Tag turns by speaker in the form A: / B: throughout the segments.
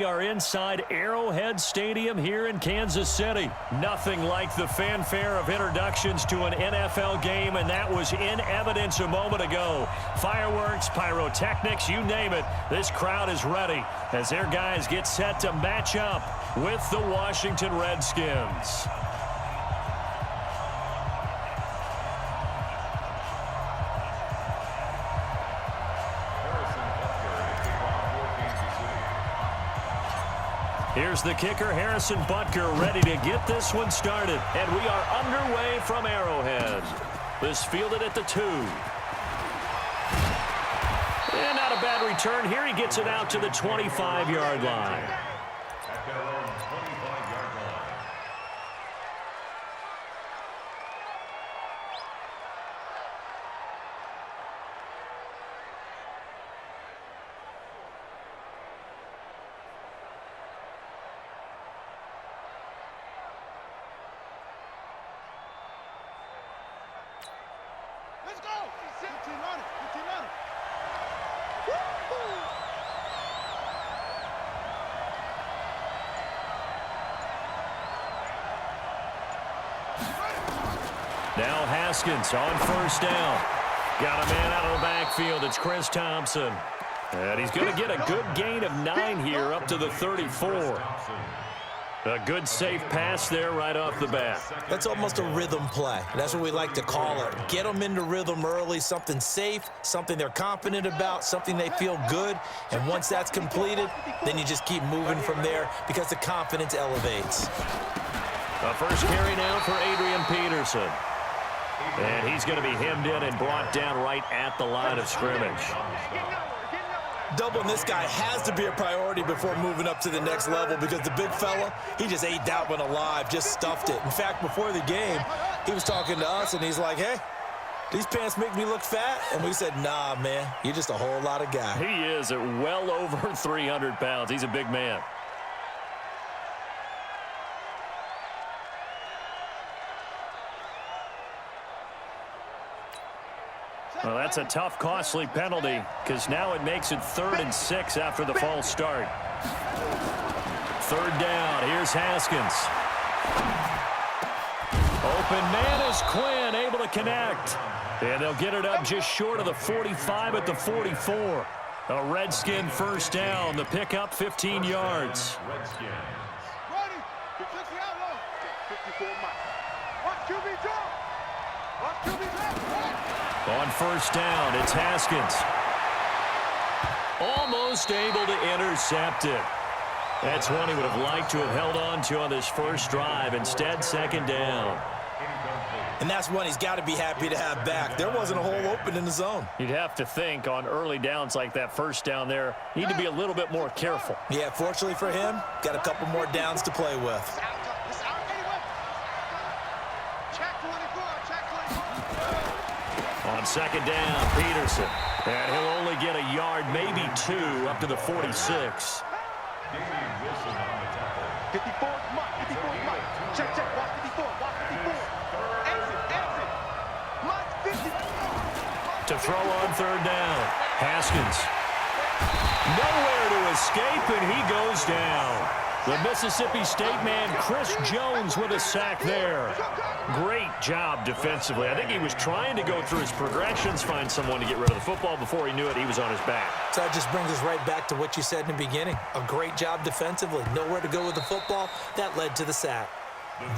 A: We are inside Arrowhead Stadium here in Kansas City. Nothing like the fanfare of introductions to an NFL game, and that was in evidence a moment ago. Fireworks, pyrotechnics, you name it. This crowd is ready as their guys get set to match up with the Washington Redskins. Here's the kicker, Harrison Butker, ready to get this one started. And we are underway from Arrowhead. This fielded at the 2. And not a bad return. Here he gets it out to the 25-yard line.
B: Let's go! 15 on it. 15 on it.
A: Now Haskins on first down. Got a man out of the backfield. It's Chris Thompson. And he's going to get a good gain of 9 here up to the 34. A good safe pass there right off the bat.
C: That's almost a rhythm play. That's what we like to call it. Get them into rhythm early, something safe, something they're confident about, something they feel good. And once that's completed, then you just keep moving from there because the confidence elevates.
A: A first carry now for Adrian Peterson. And he's going to be hemmed in and brought down right at the line of scrimmage.
C: Doubling this guy has to be a priority before moving up to the next level because the big fella, he just ate that one alive, just stuffed it. In fact, before the game, he was talking to us, and he's like, hey, these pants make me look fat? And we said, nah, man, you're just a whole lot of guy.
A: He is at well over 300 pounds. He's a big man. Well, that's a tough, costly penalty because now it makes it 3rd and 6 after the false start. 3rd down. Here's Haskins. Open man is Quinn, able to connect. And they'll get it up just short of the 45 at the 44. A Redskin first down. The pickup 15 yards.
B: Ready. 60 out low. 54 miles. Watch QB drop. Watch QB drop.
A: On first down, it's Haskins. Almost able to intercept it. That's one he would have liked to have held on to on this first drive. Instead, 2nd down.
C: And that's one he's got to be happy to have back. There wasn't a hole open in the zone.
A: You'd have to think on early downs like that first down there, need to be a little bit more careful.
C: Yeah, fortunately for him, got a couple more downs to play with.
A: On 2nd down, Peterson. And he'll only get a yard, maybe 2, up to the 46.
B: 54 Mike. 54 Mike. Check. Watch 54. Watch 54. Exit. Mike 50.
A: To throw on 3rd down. Haskins. Nowhere to escape, and he goes down. The Mississippi State man, Chris Jones, with a sack there. Great job defensively. I think he was trying to go through his progressions, find someone to get rid of the football. Before he knew it, he was on his back.
C: So that just brings us right back to what you said in the beginning. A great job defensively. Nowhere to go with the football. That led to the sack.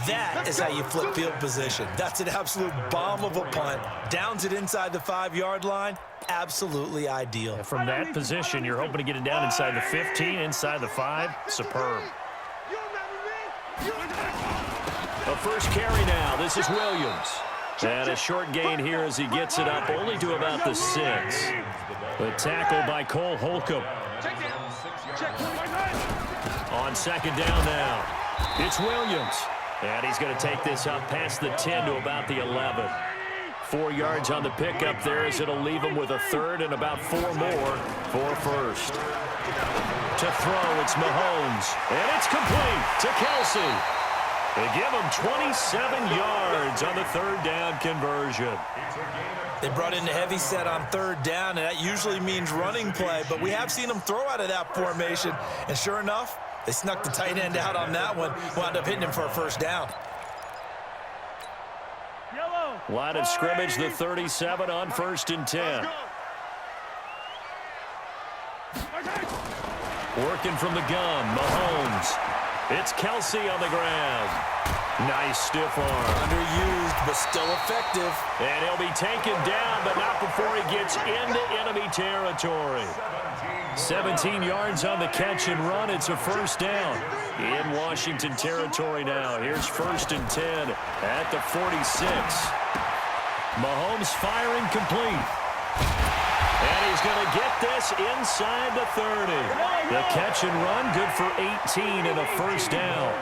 C: That is how you flip field position. That's an absolute bomb of a punt. Downs it inside the 5-yard line. Absolutely ideal.
A: And from that position, you're hoping to get it down inside the 15, inside the 5. Superb. A first carry now. This is Williams. And a short gain here as he gets it up only to about the 6. The tackle by Cole Holcomb. On 2nd down now. It's Williams. And he's going to take this up past the 10 to about the 11. 4 yards on the pickup there as it'll leave him with a 3rd and about 4 more for first. To throw, it's Mahomes. And it's complete to Kelsey. They give him 27 yards on the third down conversion.
C: They brought in the heavy set on third down, and that usually means running play, but we have seen them throw out of that formation, and sure enough, they snuck the tight end out on that one, wound up hitting him for a first down.
A: Line of scrimmage, the 37 on 1st and 10. Working from the gun, Mahomes. It's Kelsey on the ground. Nice stiff arm.
C: Underused, but still effective.
A: And he'll be taken down, but not before he gets into enemy territory. 17 yards on the catch and run. It's a first down. In Washington territory now. Here's 1st and 10 at the 46. Mahomes firing complete. And he's going to get this inside the 30. The catch and run, good for 18 and a first down.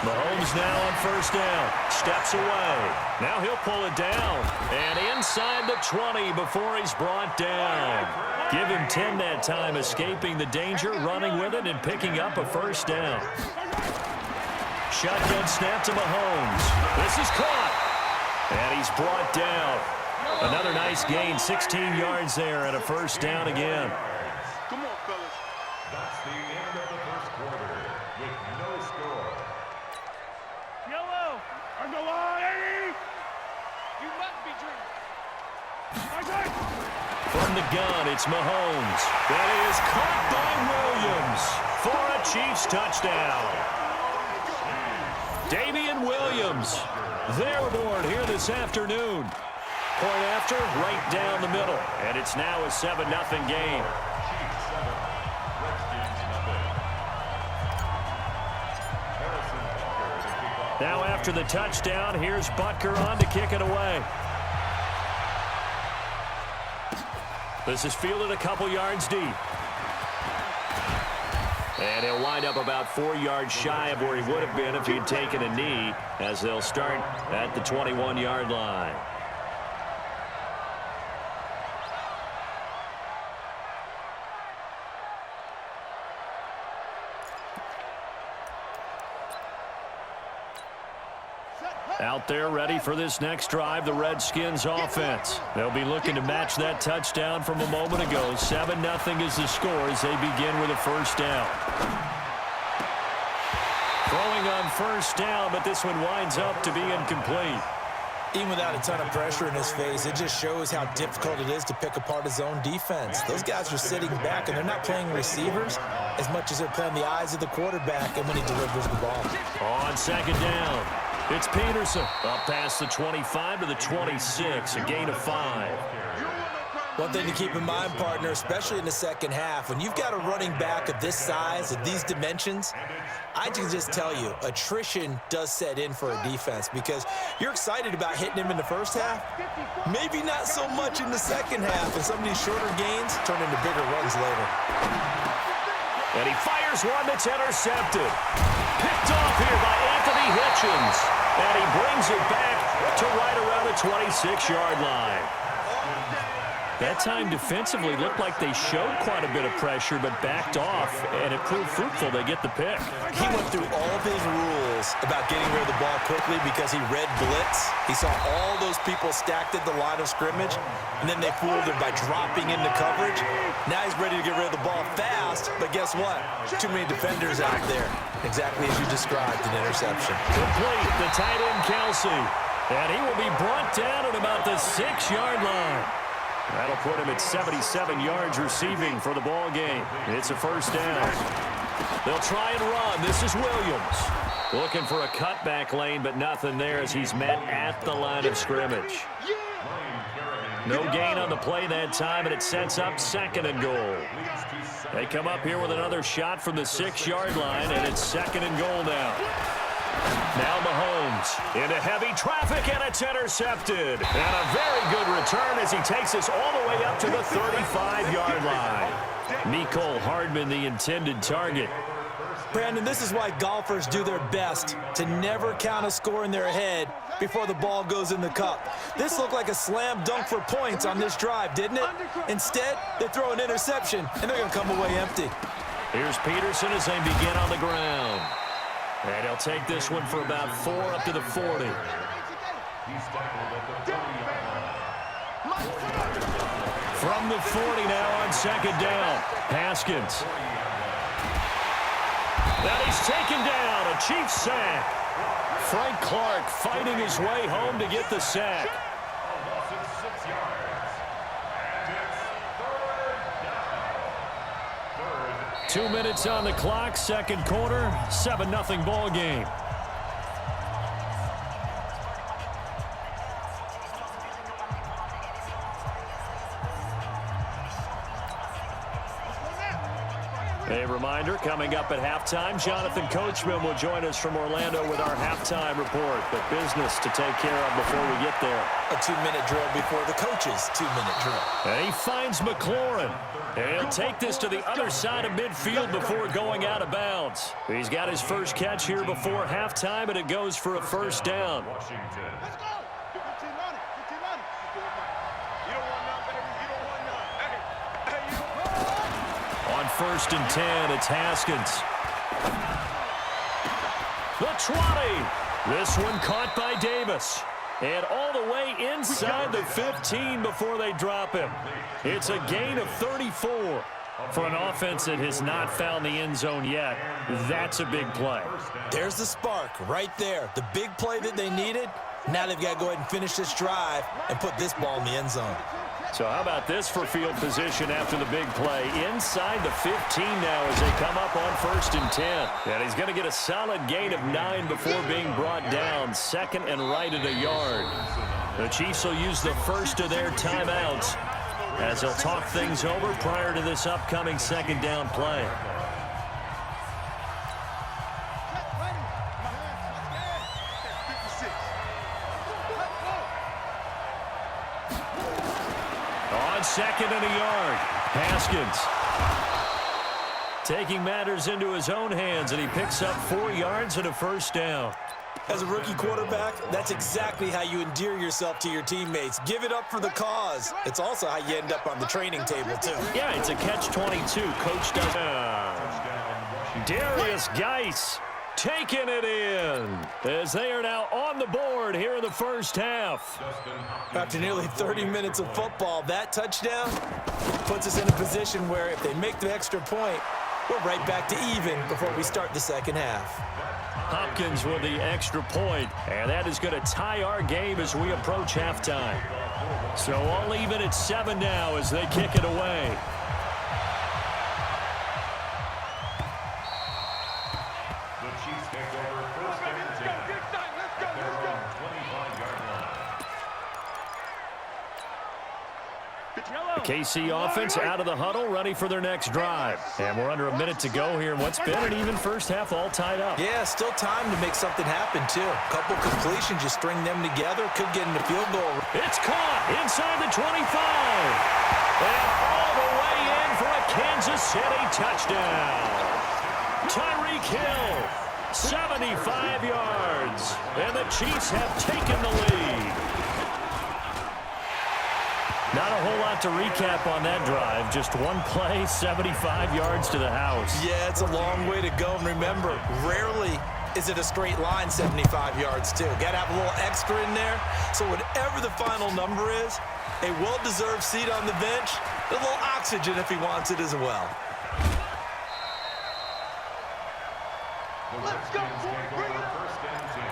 A: Mahomes now on first down. Steps away. Now he'll pull it down. And inside the 20 before he's brought down. Give him 10 that time, escaping the danger, running with it, and picking up a first down. Shotgun snap to Mahomes. This is caught. And he's brought down. Another nice gain, 16 yards there, and a first down again.
B: Come on, fellas.
D: That's the end of the first quarter with no score.
B: Yellow. On the line. You must be dreaming.
A: From the gun, it's Mahomes. That is caught by Williams for a Chiefs touchdown. Damian Williams, they're aboard here this afternoon. Point after, right down the middle. And it's now a 7-0 game. Now after the touchdown, here's Butker on to kick it away. This is fielded a couple yards deep. And he'll wind up about 4 yards shy of where he would have been if he'd taken a knee, as they'll start at the 21-yard line. Out there ready for this next drive, the Redskins offense. They'll be looking to match that touchdown from a moment ago. 7-0 is the score as they begin with a first down. Throwing on first down, but this one winds up to be incomplete.
C: Even without a ton of pressure in his face, it just shows how difficult it is to pick apart his own defense. Those guys are sitting back, and they're not playing receivers as much as they're playing the eyes of the quarterback and when he delivers the ball.
A: On second down, it's Peterson. Up past the 25 to the 26, a gain of 5.
C: One thing to keep in mind, partner, especially in the second half, when you've got a running back of this size, of these dimensions, I can just tell you, attrition does set in for a defense because you're excited about hitting him in the first half, maybe not so much in the second half, and some of these shorter gains turn into bigger runs later.
A: And he fires one that's intercepted. Picked off here by Anthony Hitchens. And he brings it back to right around the 26-yard line. That time defensively looked like they showed quite a bit of pressure but backed off, and it proved fruitful. They get the pick.
C: He went through all of his rules about getting rid of the ball quickly because he read blitz. He saw all those people stacked at the line of scrimmage, and then they fooled him by dropping into coverage. Now he's ready to get rid of the ball fast, but guess what? Too many defenders out there. Exactly as you described, an interception.
A: Complete, the tight end Kelsey. And he will be brought down at about the 6-yard line. That'll put him at 77 yards receiving for the ball game. It's a first down. They'll try and run. This is Williams. Looking for a cutback lane, but nothing there as he's met at the line of scrimmage. No gain on the play that time, and it sets up 2nd and goal. They come up here with another shot from the 6-yard line, and it's 2nd and goal now. Now Mahomes into heavy traffic, and it's intercepted. And a very good return as he takes us all the way up to the 35-yard line. Mecole Hardman, the intended target.
C: Brandon, this is why golfers do their best to never count a score in their head before the ball goes in the cup. This looked like a slam dunk for points on this drive, didn't it? Instead, they throw an interception, and they're going to come away empty.
A: Here's Peterson as they begin on the ground. And he'll take this one for about 4 up to the 40. From the 40 now on second down. Haskins. Now he's taken down. A Chiefs sack. Frank Clark fighting his way home to get the sack. 2 minutes on the clock, second quarter, 7-0 ball game. A reminder, coming up at halftime, Jonathan Coachman will join us from Orlando with our halftime report. But business to take care of before we get there.
C: A 2-minute drill before the coach's 2-minute drill.
A: And he finds McLaurin. And he'll take this to the other side of midfield before going out of bounds. He's got his first catch here before halftime, and it goes for a first down.
B: Let's go. 15 running. 15 running. You don't want none, baby. You don't want none. Hey, you don't want none.
A: On 1st and 10, it's Haskins. The 20. This one caught by Davis. And all the way inside the 15 before they drop him. It's a gain of 34. For an offense that has not found the end zone yet, that's a big play.
C: There's the spark right there. The big play that they needed. Now they've got to go ahead and finish this drive and put this ball in the end zone.
A: So how about this for field position after the big play? Inside the 15 now as they come up on 1st and 10. And he's going to get a solid gain of 9 before being brought down. 2nd and right at a yard. The Chiefs will use the first of their timeouts as they'll talk things over prior to this upcoming 2nd down play. On 2nd and a yard, Haskins taking matters into his own hands, and he picks up 4 yards and a first down.
C: As a rookie quarterback, that's exactly how you endear yourself to your teammates. Give it up for the cause. It's also how you end up on the training table, too.
A: Yeah, it's a catch-22. Coach does. Darius Geis taking it in as they are now on the board here in the first half.
C: After nearly 30 minutes of football, that touchdown puts us in a position where if they make the extra point, we're right back to even before we start the second half.
A: Hopkins with the extra point, and that is going to tie our game as we approach halftime. So all even at 7 now as they kick it away.
D: The Chiefs take over 1st and 10. Their own 25-yard line.
A: The KC offense out of the huddle, ready for their next drive. And we're under a minute to go here in what's been an even first half, all tied up.
C: Yeah, still time to make something happen, too. A couple completions, you string them together, could get in the field goal.
A: It's caught inside the 25. And all the way in for a Kansas City touchdown. Tyreek Hill, 75 yards. And the Chiefs have taken the lead. Not a whole lot to recap on that drive. Just one play, 75 yards to the house.
C: Yeah, it's a long way to go. And remember, rarely is it a straight line 75 yards, too. Got to have a little extra in there. So whatever the final number is, a well-deserved seat on the bench, a little oxygen if he wants it as well.
B: Let's go, boy. Bring it up.
D: 1st and 10.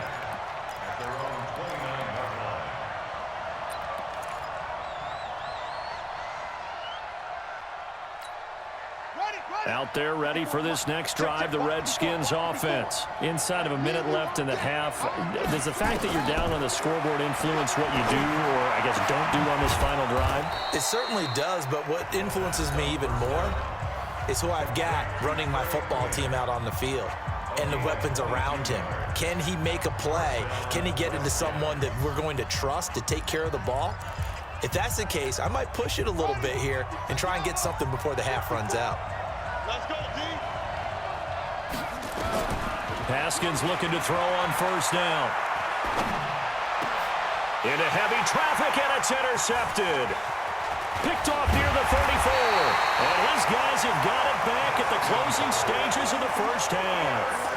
D: At their own 29-yard line.
A: Out there ready for this next drive, the Redskins offense. Inside of a minute left in the half. Does the fact that you're down on the scoreboard influence what you do or, I guess, don't do on this final drive?
C: It certainly does, but what influences me even more is who I've got running my football team out on the field and the weapons around him. Can he make a play? Can he get into someone that we're going to trust to take care of the ball? If that's the case, I might push it a little bit here and try and get something before the half runs out.
B: Let's go, D.
A: Haskins looking to throw on first down. Into heavy traffic, and it's intercepted. Picked off near the 34. And his guys have got it back at the closing stages of the first half.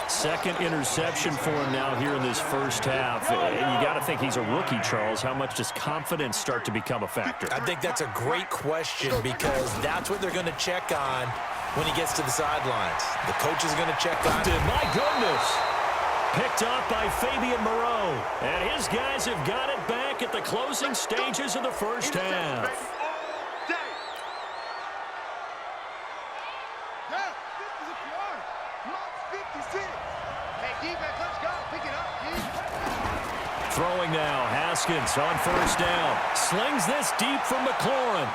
A: Second interception for him now here in this first half. And you got to think he's a rookie, Charles. How much does confidence start to become a factor?
C: I think that's a great question because that's what they're going to check on when he gets to the sidelines. The coach is going to check on him.
A: My goodness. Picked up by Fabian Moreau. And his guys have got it back at the closing stages of the first half. Throwing now, Haskins on first down. Slings this deep from McLaurin.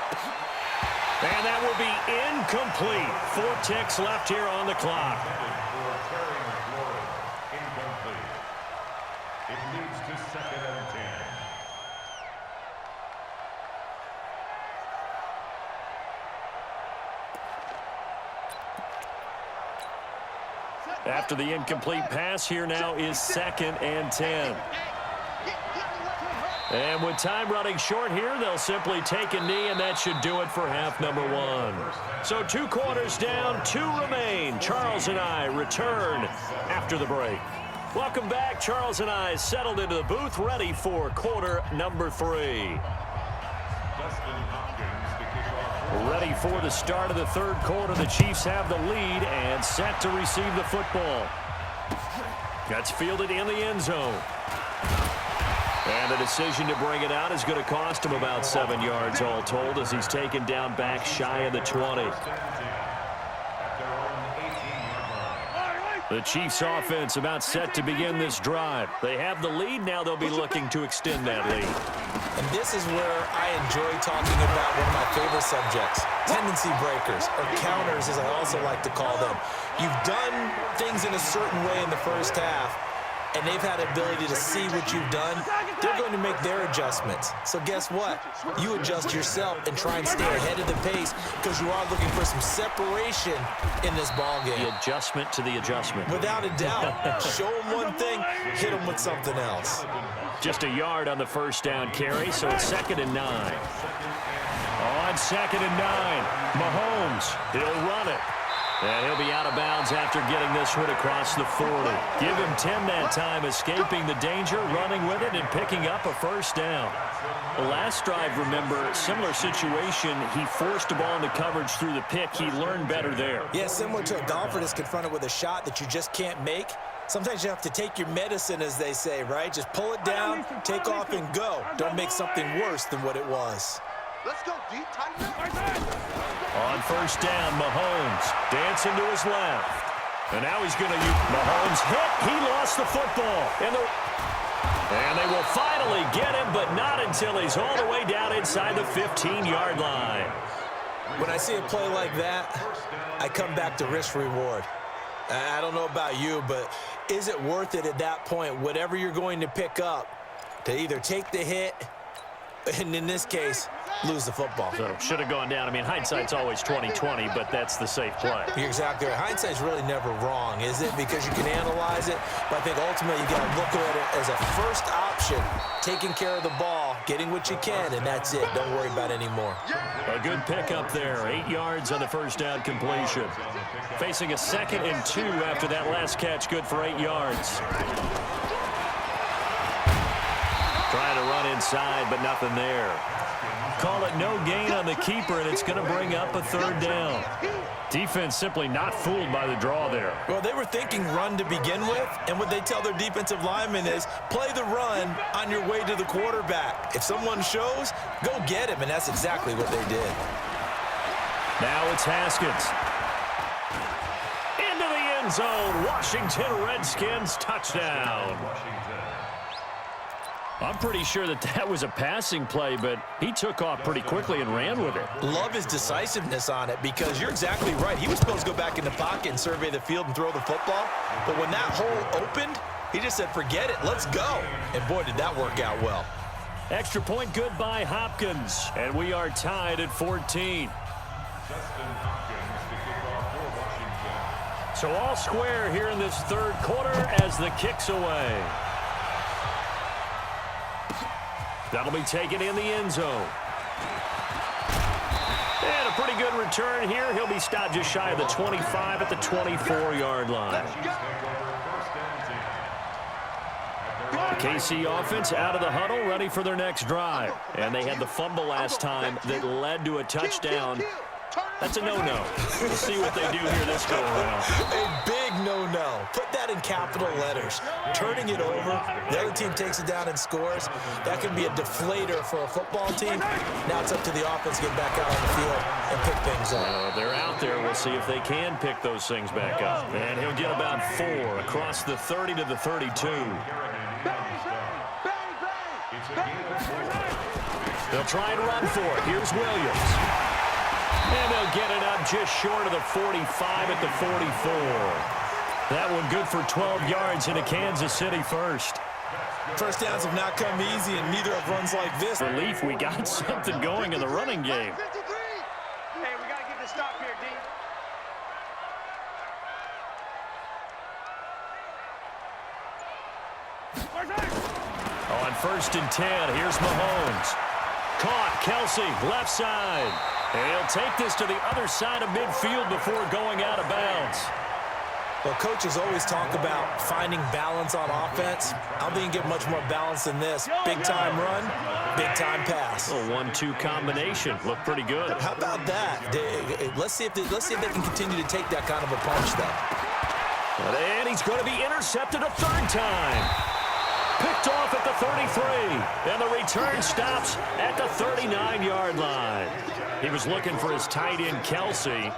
A: And that will be incomplete. 4 ticks left here on the clock.
D: It leads to 2nd and 10.
A: After the incomplete pass, here now is 2nd and 10. And with time running short here, they'll simply take a knee, and that should do it for half number 1. So 2 quarters down, 2 remain. Charles and I return after the break. Welcome back. Charles and I settled into the booth, ready for quarter number 3. Ready for the start of the third quarter. The Chiefs have the lead and set to receive the football. That's fielded in the end zone. And the decision to bring it out is going to cost him about 7 yards all told as he's taken down back shy of the 20. The Chiefs offense about set to begin this drive. They have the lead. Now they'll be looking to extend that lead.
C: And this is where I enjoy talking about one of my favorite subjects, tendency breakers, or counters as I also like to call them. You've done things in a certain way in the first half, and they've had the ability to see what you've done. They're going to make their adjustments. So guess what? You adjust yourself and try and stay ahead of the pace because you are looking for some separation in this ball game.
A: The adjustment to the adjustment.
C: Without a doubt. Show them one thing, hit them with something else.
A: Just a yard on the first down carry, so it's 2nd and 9. On 2nd and 9, Mahomes, he'll run it. And he'll be out of bounds after getting this one across the 40. Give him 10 that time, escaping the danger, running with it, and picking up a first down. The last drive, remember, similar situation. He forced a ball into coverage through the pick. He learned better there.
C: Yeah, similar to a golfer that's confronted with a shot that you just can't make. Sometimes you have to take your medicine, as they say, right? Just pull it down, take off, and go. Don't make something worse than what it was.
B: Let's go deep, tighten up.
A: On first down, Mahomes dancing to his left. And now he's going to use Mahomes hit. He lost the football. And they will finally get him, but not until he's all the way down inside the 15-yard line.
C: When I see a play like that, I come back to risk-reward. I don't know about you, but is it worth it at that point, whatever you're going to pick up, to either take the hit, and in this case, lose the football?
A: So should have gone down. I mean, hindsight's always 20/20, but that's the safe play.
C: You're exactly right. Hindsight's really never wrong, is it? Because you can analyze it, but I think ultimately you got to look at it as a first option, taking care of the ball, getting what you can, and that's it. Don't worry about it anymore.
A: A good pickup there. 8 yards on the first down completion. Facing a 2nd and 2 after that last catch. Good for 8 yards. Trying to run inside, but nothing there. Call it no gain on the keeper, and it's going to bring up a 3rd down. Defense simply not fooled by the draw there.
C: Well, they were thinking run to begin with, and what they tell their defensive linemen is play the run on your way to the quarterback. If someone shows, go get him, and that's exactly what they did.
A: Now it's Haskins. Into the end zone. Washington Redskins touchdown. I'm pretty sure that was a passing play, but he took off pretty quickly and ran with it.
C: Love his decisiveness on it because you're exactly right. He was supposed to go back in the pocket and survey the field and throw the football. But when that hole opened, he just said, forget it, let's go. And boy, did that work out well.
A: Extra point good by Hopkins. And we are tied at 14. So all square here in this third quarter as the kick's away. That'll be taken in the end zone. return here. He'll be stopped just shy of the 25 at the 24-yard line. The KC offense out of the huddle, ready for their next drive. And they had the fumble last time that led to a touchdown. That's a no-no. We'll see what they do here this go around.
C: A big no-no. Put that in capital letters. Turning it over, the other team takes it down and scores. That can be a deflator for a football team. Now it's up to the offense to get back out on the field and pick things up.
A: They're out there. We'll see if they can pick those things back up. And he'll get about 4 across the 30 to the 32. They'll try and run for it. Here's Williams. And they'll get it up just short of the 45 at the 44. That one good for 12 yards into Kansas City first.
C: First downs have not come easy, and neither have runs like this.
A: Relief, we got something going in the running game.
B: Hey, we got to get this stop here, D.
A: On 1st and 10, here's Mahomes. Caught, Kelsey, left side. And he'll take this to the other side of midfield before going out of bounds.
C: Well, coaches always talk about finding balance on offense. I don't think you can get much more balance than this. Big-time run, big-time pass.
A: A 1-2 combination. Looked pretty good.
C: How about that? Let's see if they can continue to take that kind of a punch, though.
A: And he's going to be intercepted a 3rd time. Picked off at the 33, and the return stops at the 39-yard line. He was looking for his tight end, Kelsey.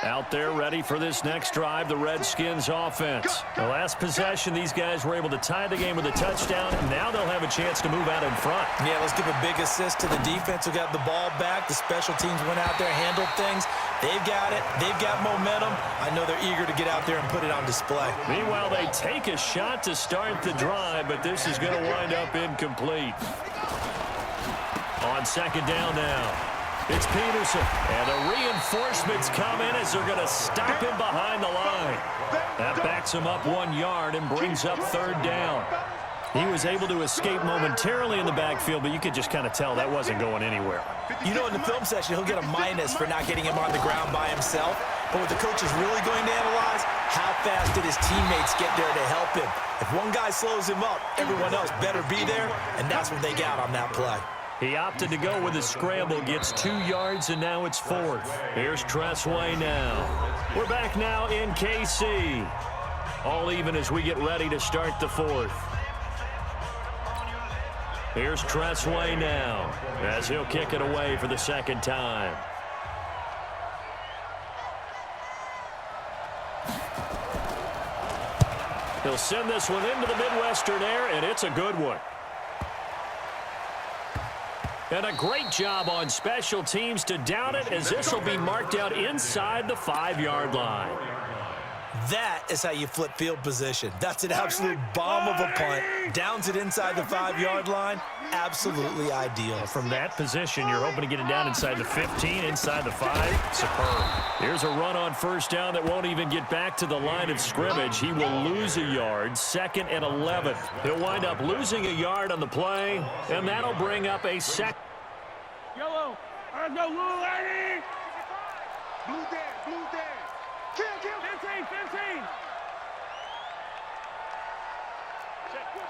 A: Out there ready for this next drive, the Redskins offense. The last possession, these guys were able to tie the game with a touchdown, and now they'll have a chance to move out in front.
C: Yeah, let's give a big assist to the defense who got the ball back. The special teams went out there, handled things. They've got it. They've got momentum. I know they're eager to get out there and put it on display.
A: Meanwhile, they take a shot to start the drive, but this is going to wind up incomplete. On 2nd down now. It's Peterson, and the reinforcements come in as they're going to stop him behind the line. That backs him up 1 yard and brings up 3rd down. He was able to escape momentarily in the backfield, but you could just kind of tell that wasn't going anywhere.
C: You know, in the film session, he'll get a minus for not getting him on the ground by himself. But what the coach is really going to analyze, how fast did his teammates get there to help him? If one guy slows him up, everyone else better be there, and that's what they got on that play.
A: He opted to go with a scramble, gets 2 yards, and now it's 4th. Here's Tressway now. We're back now in KC. All even as we get ready to start the 4th. Here's Tressway now as he'll kick it away for the 2nd time. He'll send this one into the Midwestern air, and it's a good one. And a great job on special teams to down it, as this will be marked out inside the 5-yard line.
C: That is how you flip field position. That's an absolute bomb of a punt. Downs it inside the 5-yard line. Absolutely ideal.
A: From that position, you're hoping to get it down inside the 15, inside the 5. Superb. Here's a run on 1st down that won't even get back to the line of scrimmage. He will lose a yard, 2nd and 11. He'll wind up losing a yard on the play, and that'll bring up a second.
B: Yellow. Let's go, blue lady. Blue down, blue down. Kill. 15.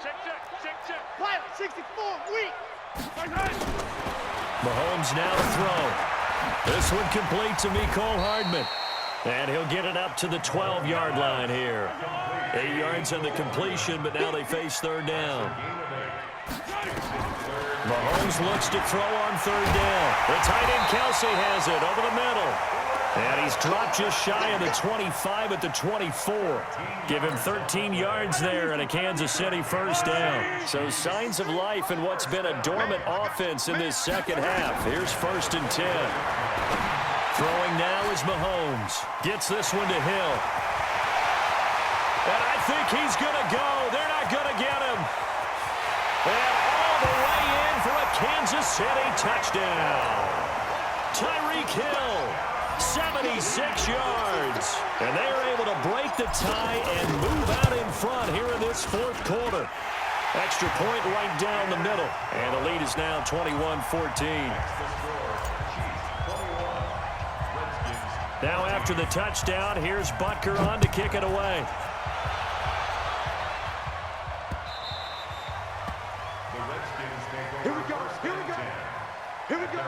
B: Check. Pilot, 64, weak.
A: Mahomes now to throw. This one complete to Mecole Hardman. And he'll get it up to the 12-yard line here. 8 yards on the completion, but now they face 3rd down. Mahomes looks to throw on 3rd down. The tight end Kelsey has it over the middle. And he's dropped just shy of the 25 at the 24. Give him 13 yards there and a Kansas City 1st down. So signs of life in what's been a dormant offense in this 2nd half. Here's 1st and 10. Throwing now is Mahomes. Gets this one to Hill. And I think he's going to go. They're not going to get him. And all the way in for a Kansas City touchdown. Tyreek Hill, 76 yards. And they are able to break the tie and move out in front here in this 4th quarter. Extra point right down the middle. And the lead is now 21-14. Now after the touchdown, here's Butker on to kick it away.
B: Here we go. Here we go. Here we go.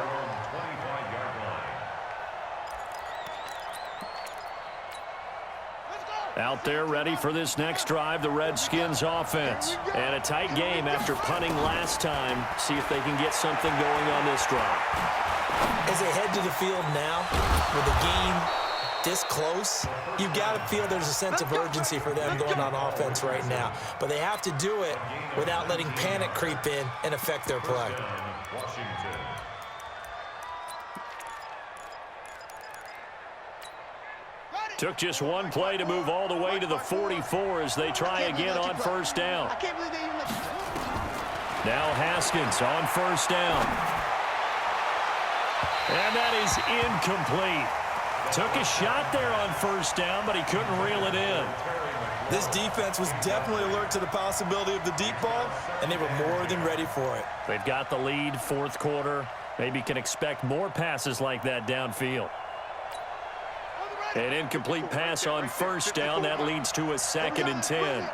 A: Out there ready for this next drive, the Redskins offense. And a tight game after punting last time. See if they can get something going on this drive.
C: As they head to the field now, with the game this close, you've got to feel there's a sense of urgency for them going on offense right now. But they have to do it without letting panic creep in and affect their play.
A: Took just one play to move all the way to the 44 as they try again on first down. Now Haskins on first down. And that is incomplete. Took a shot there on first down, but he couldn't reel it in.
C: This defense was definitely alert to the possibility of the deep ball, and they were more than ready for it.
A: They've got the lead, fourth quarter. Maybe can expect more passes like that downfield. An incomplete pass on first down. That leads to a 2nd and 10.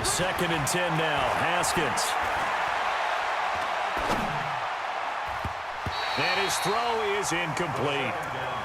A: 2nd and 10 now. Haskins. And his throw is incomplete.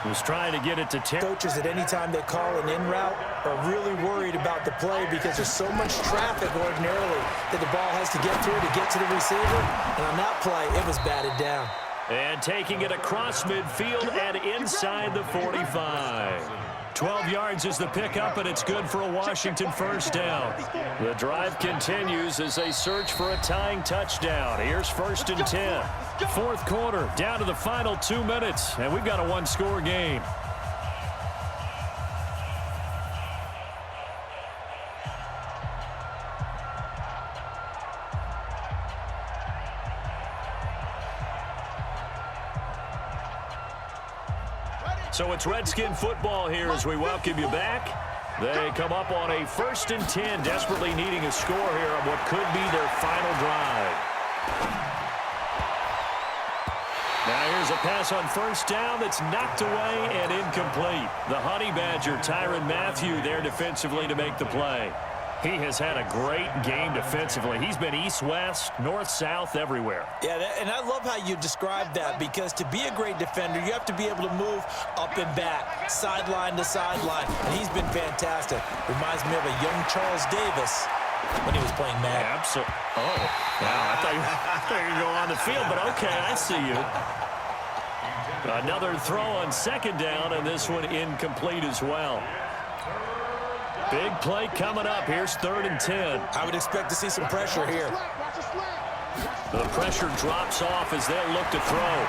A: He was trying to get it to 10.
C: Coaches, at any time they call an in route, are really worried about the play because there's so much traffic ordinarily that the ball has to get through to get to the receiver. And on that play, it was batted down.
A: And taking it across midfield and inside the 45. 12 yards is the pickup, and it's good for a Washington first down. The drive continues as they search for a tying touchdown. Here's 1st and 10. Fourth quarter, down to the final 2 minutes, and we've got a one-score game. So it's Redskin football here as we welcome you back. They come up on a 1st and 10, desperately needing a score here on what could be their final drive. Now here's a pass on first down that's knocked away and incomplete. The Honey Badger, Tyrann Mathieu, there defensively to make the play. He has had a great game defensively. He's been east-west, north-south, everywhere.
C: Yeah, and I love how you described that, because to be a great defender, you have to be able to move up and back, sideline to sideline, and he's been fantastic. Reminds me of a young Charles Davis when he was playing Madden.
A: Absolutely. Oh, wow, I thought you were going to go on the field, but okay, I see you. Another throw on 2nd down, and this one incomplete as well. Big play coming up. Here's 3rd and 10.
C: I would expect to see some pressure here.
A: The pressure drops off as they look to throw.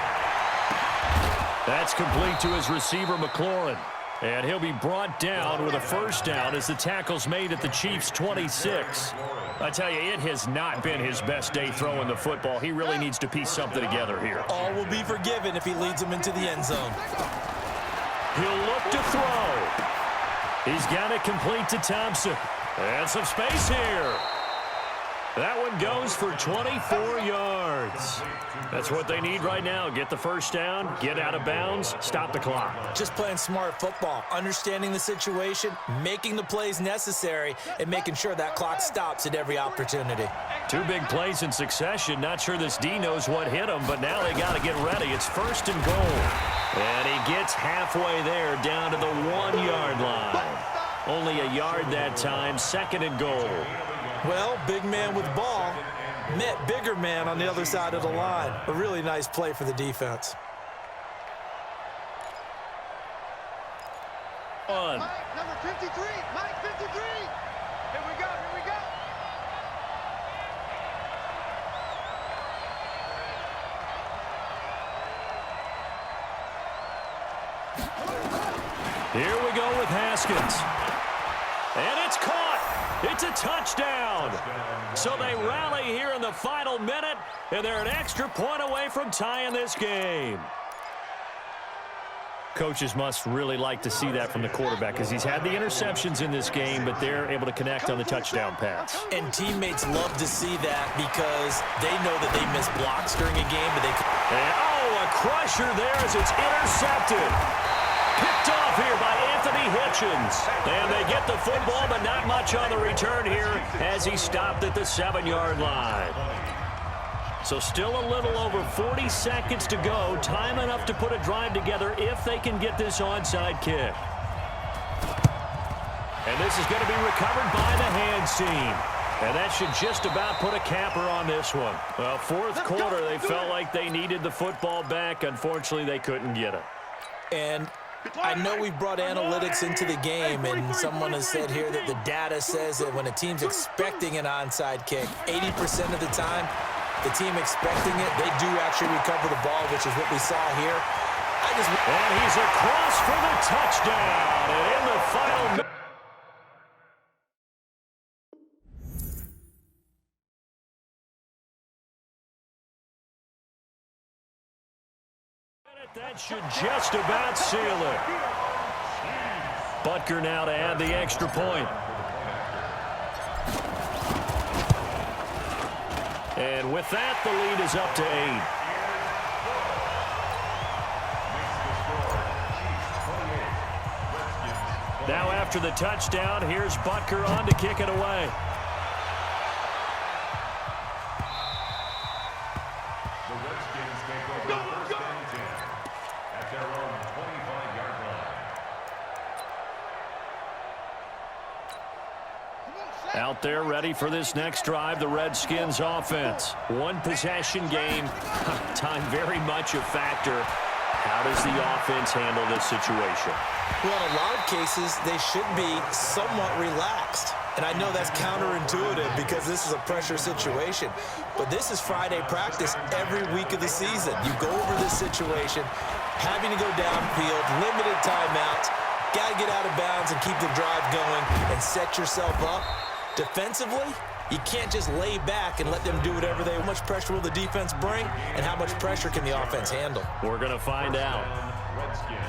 A: That's complete to his receiver, McLaurin. And he'll be brought down with a first down as the tackle's made at the Chiefs' 26. I tell you, it has not been his best day throwing the football. He really needs to piece something together here.
C: All will be forgiven if he leads them into the end zone.
A: He'll look to throw. He's got it complete to Thompson. And some space here. That one goes for 24 yards. That's what they need right now. Get the first down, get out of bounds, stop the clock.
C: Just playing smart football, understanding the situation, making the plays necessary, and making sure that clock stops at every opportunity.
A: 2 big plays in succession. Not sure this D knows what hit him, but now they got to get ready. It's 1st and goal. And he gets halfway there, down to the 1-yard line. Only a yard that time, 2nd and goal.
C: Well, big man with ball met bigger man on the other side of the line. A really nice play for the defense.
B: Mike, number 53. Mike, 53. Here we go. Here we go.
A: Here we go with Haskins. And it's caught. It's a touchdown. So they rally here in the final minute, and they're an extra point away from tying this game. Coaches must really like to see that from the quarterback because he's had the interceptions in this game, but they're able to connect on the touchdown pass.
C: And teammates love to see that because they know that they miss blocks during a game, but they...
A: And, oh, a crusher there as it's intercepted. Picked off here by Anthony Hitchens. And they get the football, but not much on the return here as he stopped at the 7-yard line. So still a little over 40 seconds to go. Time enough to put a drive together if they can get this onside kick. And this is going to be recovered by the hands team. And that should just about put a capper on this one. Well, fourth quarter, they felt like they needed the football back. Unfortunately, they couldn't get it.
C: And I know we've brought analytics into the game, and someone has said here that the data says that when a team's expecting an onside kick, 80% of the time, the team expecting it, they do actually recover the ball, which is what we saw here.
A: And he's across for the touchdown. And in the final minute, that should just about seal it. Butker now to add the extra point. And with that, the lead is up to 8. Now after the touchdown, here's Butker on to kick it away.
D: The Redskins take over first and 10 at their own 25-yard line.
A: Out there ready for this next drive, the Redskins offense. One possession game, time very much a factor. How does the offense handle this situation?
C: Well, in a lot of cases, they should be somewhat relaxed. And I know that's counterintuitive because this is a pressure situation. But this is Friday practice every week of the season. You go over this situation, having to go downfield, limited timeouts, got to get out of bounds and keep the drive going and set yourself up. Defensively, you can't just lay back and let them do whatever they want. How much pressure will the defense bring, and how much pressure can the offense handle?
A: We're going to find out.
D: Redskins.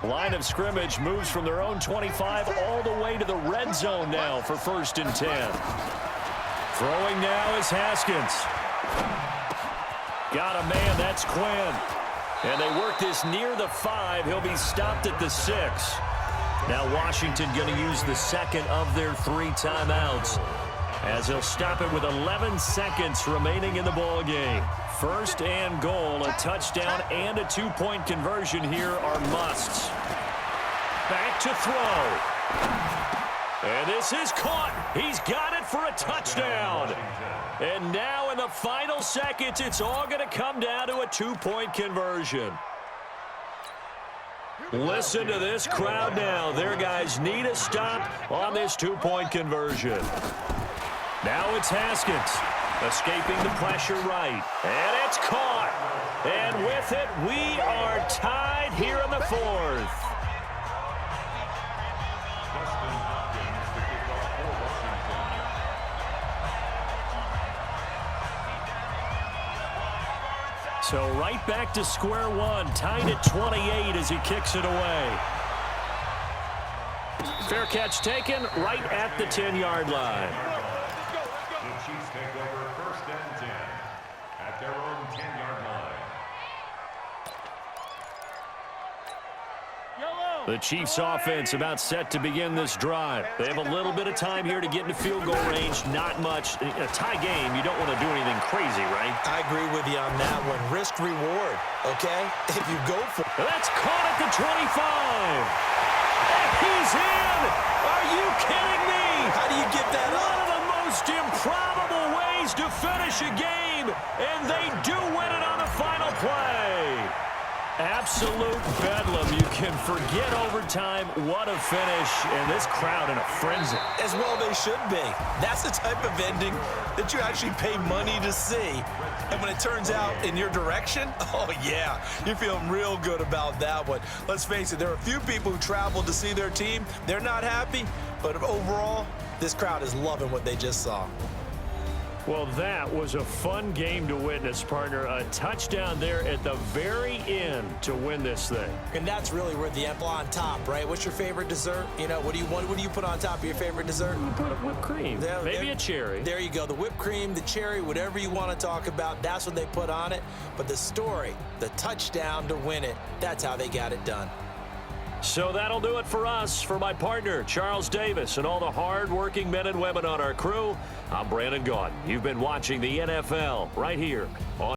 A: Line of scrimmage moves from their own 25 all the way to the red zone now for 1st and 10. Throwing now is Haskins. Got a man, that's Quinn. And they work this near the 5. He'll be stopped at the 6. Now Washington going to use the second of their 3 timeouts as he'll stop it with 11 seconds remaining in the ball game. 1st and goal, a touchdown and a 2-point conversion here are musts. Back to throw. And this is caught. He's got it for a touchdown. And now in the final seconds, it's all going to come down to a 2-point conversion. Listen to this crowd now. Their guys need a stop on this 2-point conversion. Now it's Haskins. Escaping the pressure right. And it's caught. And with it, we are tied here in the 4th. So right back to square one, tied at 28 as he kicks it away. Fair catch taken right at the 10-yard line.
D: The Chiefs take over 1st and 10 at their own 10-yard line.
A: The Chiefs offense about set to begin this drive. They have a little bit of time here to get into field goal range. Not much. In a tie game, you don't want to do anything crazy, right?
C: I agree with you on that one. Risk reward, okay? If you go for it.
A: That's caught at the 25. And he's in. Are you kidding me?
C: How do you get that
A: One
C: up?
A: of the most improbable ways to finish a game, and they do win it on the final play. Absolute bedlam. You can forget overtime. What a finish. And this crowd in a frenzy.
C: As well they should be. That's the type of ending that you actually pay money to see. And when it turns out in your direction, oh yeah, you're feeling real good about that one. Let's face it, there are a few people who traveled to see their team. They're not happy, But overall, this crowd is loving what they just saw.
A: Well, that was a fun game to witness, partner. A touchdown there at the very end to win this thing.
C: And that's really where the apple on top, right? What's your favorite dessert? You know, what do you put on top of your favorite dessert?
A: You put whipped cream, maybe a cherry.
C: There you go. The whipped cream, the cherry, whatever you want to talk about, that's what they put on it. But the story, the touchdown to win it, that's how they got it done.
A: So that'll do it for us. For my partner, Charles Davis, and all the hard-working men and women on our crew, I'm Brandon Gaudin. You've been watching the NFL right here on